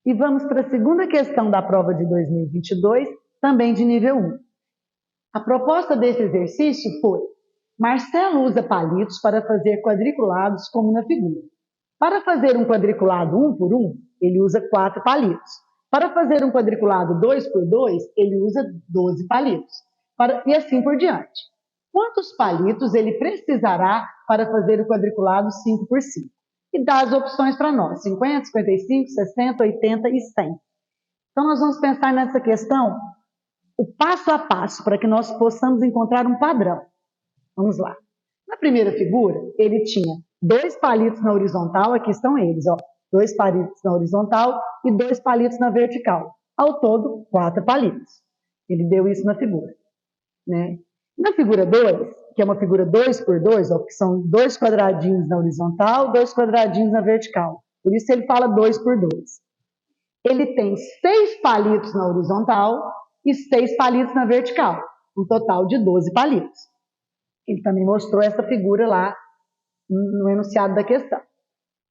E vamos para a segunda questão da prova de 2022, também de nível 1. A proposta desse exercício foi: Marcelo usa palitos para fazer quadriculados como na figura. Para fazer um quadriculado 1 por 1, ele usa 4 palitos. Para fazer um quadriculado 2 por 2, ele usa 12 palitos. E assim por diante. Quantos palitos ele precisará para fazer o quadriculado 5 por 5? E dá as opções para nós: 50, 55, 60, 80 e 100. Então, nós vamos pensar nessa questão, o passo a passo, para que nós possamos encontrar um padrão. Vamos lá. Na primeira figura, ele tinha 2 palitos na horizontal, aqui estão eles, ó, 2 palitos na horizontal e 2 palitos na vertical. Ao todo, 4 palitos. Ele deu isso na figura, né? Na figura 2, que é uma figura 2 por 2, ó, que são 2 quadradinhos na horizontal, 2 quadradinhos na vertical. Por isso ele fala 2 por 2. Ele tem 6 palitos na horizontal e 6 palitos na vertical, um total de 12 palitos. Ele também mostrou essa figura lá no enunciado da questão.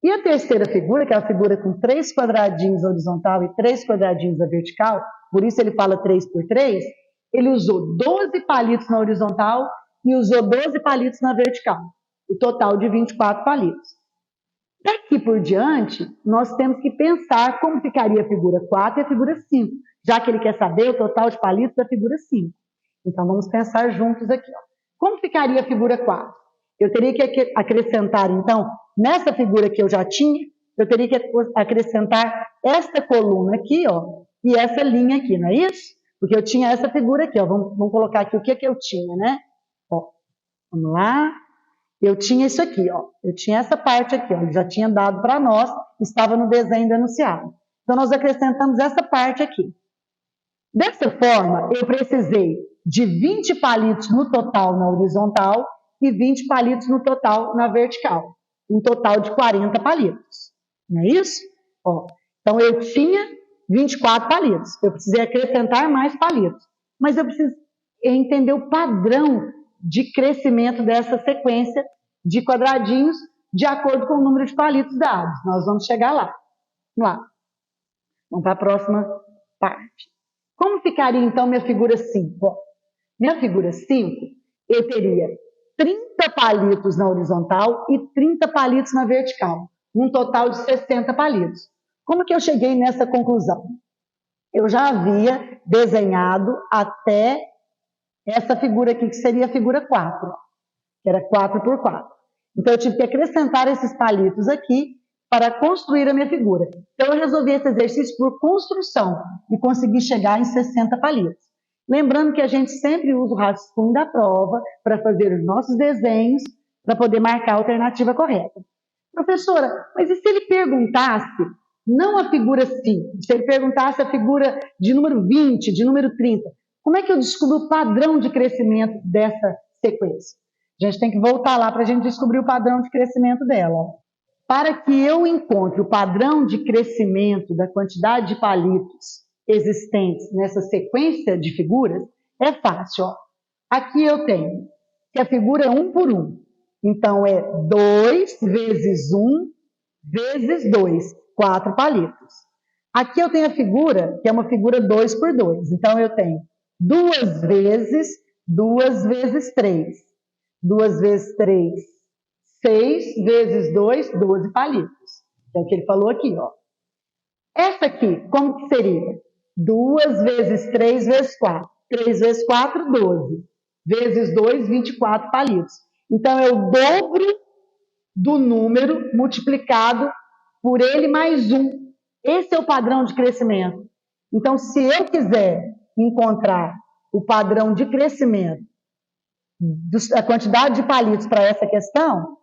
E a terceira figura, que é a figura com 3 quadradinhos na horizontal e 3 quadradinhos na vertical, por isso ele fala 3 por 3, ele usou 12 palitos na horizontal e usou 12 palitos na vertical, o total de 24 palitos. Daqui por diante, nós temos que pensar como ficaria a figura 4 e a figura 5, já que ele quer saber o total de palitos da figura 5. Então, vamos pensar juntos aqui, ó. Como ficaria a figura 4? Eu teria que acrescentar, então, nessa figura que eu já tinha, eu teria que acrescentar esta coluna aqui, ó, e essa linha aqui, não é isso? Porque eu tinha essa figura aqui, ó. Vamos colocar aqui o que eu tinha, né? Ó, vamos lá. Eu tinha isso aqui, ó. Eu tinha essa parte aqui, ó. Ele já tinha dado para nós, estava no desenho do enunciado. Então, nós acrescentamos essa parte aqui. Dessa forma, eu precisei de 20 palitos no total na horizontal e 20 palitos no total na vertical. Um total de 40 palitos. Não é isso? Ó, então, eu tinha 24 palitos. Eu precisei acrescentar mais palitos. Mas eu preciso entender o padrão de crescimento dessa sequência de quadradinhos de acordo com o número de palitos dados. Nós vamos chegar lá. Vamos lá. Vamos para a próxima parte. Como ficaria, então, minha figura 5? Bom, minha figura 5, eu teria 30 palitos na horizontal e 30 palitos na vertical, um total de 60 palitos. Como que eu cheguei nessa conclusão? Eu já havia desenhado até essa figura aqui, que seria a figura 4, que era 4 por 4. Então, eu tive que acrescentar esses palitos aqui para construir a minha figura. Então, eu resolvi esse exercício por construção e consegui chegar em 60 palitos. Lembrando que a gente sempre usa o rascunho da prova para fazer os nossos desenhos, para poder marcar a alternativa correta. Professora, mas e se ele perguntasse, não a figura 5, se ele perguntasse a figura de número 20, de número 30, como é que eu descubro o padrão de crescimento dessa sequência? A gente tem que voltar lá para a gente descobrir o padrão de crescimento dela. Para que eu encontre o padrão de crescimento da quantidade de palitos existentes nessa sequência de figuras, é fácil. Ó. Aqui eu tenho que a figura é 1 por 1. Então, é 2 vezes 1 vezes 2, 4 palitos. Aqui eu tenho a figura, que é uma figura 2 por 2. Então, eu tenho 2 vezes 3. 2 vezes 3, 6 vezes 2, 12 palitos. É o que ele falou aqui, ó. Essa aqui, como que seria? 2 vezes 3 vezes 4. 3 vezes 4, 12. Vezes 2, 24 palitos. Então, é o dobro do número multiplicado por ele mais 1. Esse é o padrão de crescimento. Então, se eu quiser encontrar o padrão de crescimento, a quantidade de palitos para essa questão,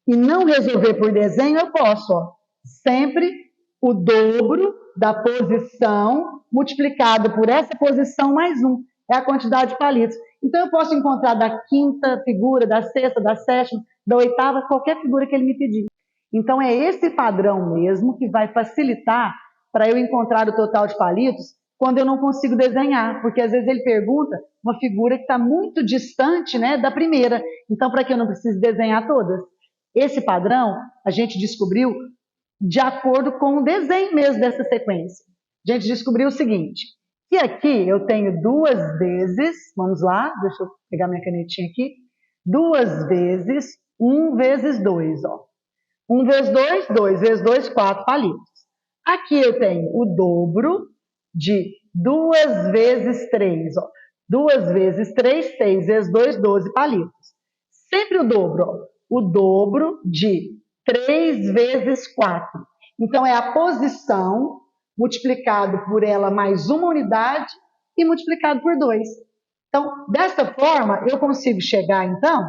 e não resolver por desenho, eu posso, ó, sempre o dobro da posição multiplicado por essa posição mais 1. É a quantidade de palitos. Então, eu posso encontrar da quinta figura, da sexta, da sétima, da oitava, qualquer figura que ele me pedir. Então, é esse padrão mesmo que vai facilitar para eu encontrar o total de palitos quando eu não consigo desenhar, porque às vezes ele pergunta uma figura que está muito distante, né, da primeira. Então, para que eu não precise desenhar todas? Esse padrão a gente descobriu de acordo com o desenho mesmo dessa sequência. A gente descobriu o seguinte, que aqui eu tenho 2 vezes, vamos lá, deixa eu pegar minha canetinha aqui, 2 vezes 1 vezes 2, ó. 1 vezes 2, 2 vezes 2, 4 palitos. Aqui eu tenho o dobro de 2 vezes 3, ó. 2 vezes 3, 6 vezes 2, 12 palitos. Sempre o dobro, ó. O dobro de 3 vezes 4. Então, é a posição multiplicado por ela mais uma unidade e multiplicado por 2. Então, dessa forma, eu consigo chegar, então,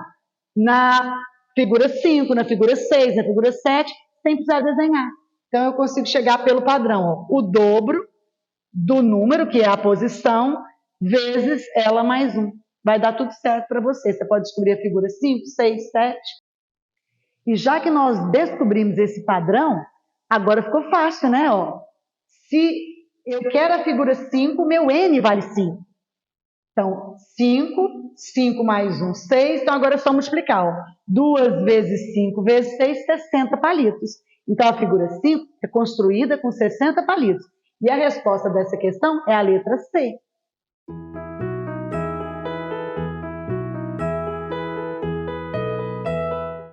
na figura 5, na figura 6, na figura 7, sem precisar desenhar. Então, eu consigo chegar pelo padrão, ó, o dobro do número, que é a posição, vezes ela mais 1. Vai dar tudo certo para você. Você pode descobrir a figura 5, 6, 7. E já que nós descobrimos esse padrão, agora ficou fácil, né? Ó, se eu quero a figura 5, meu n vale 5. Então, 5, 5 mais 1, 6. Então, agora é só multiplicar. Ó. 2 vezes 5 vezes 6, 60 palitos. Então, a figura 5 é construída com 60 palitos. E a resposta dessa questão é a letra C.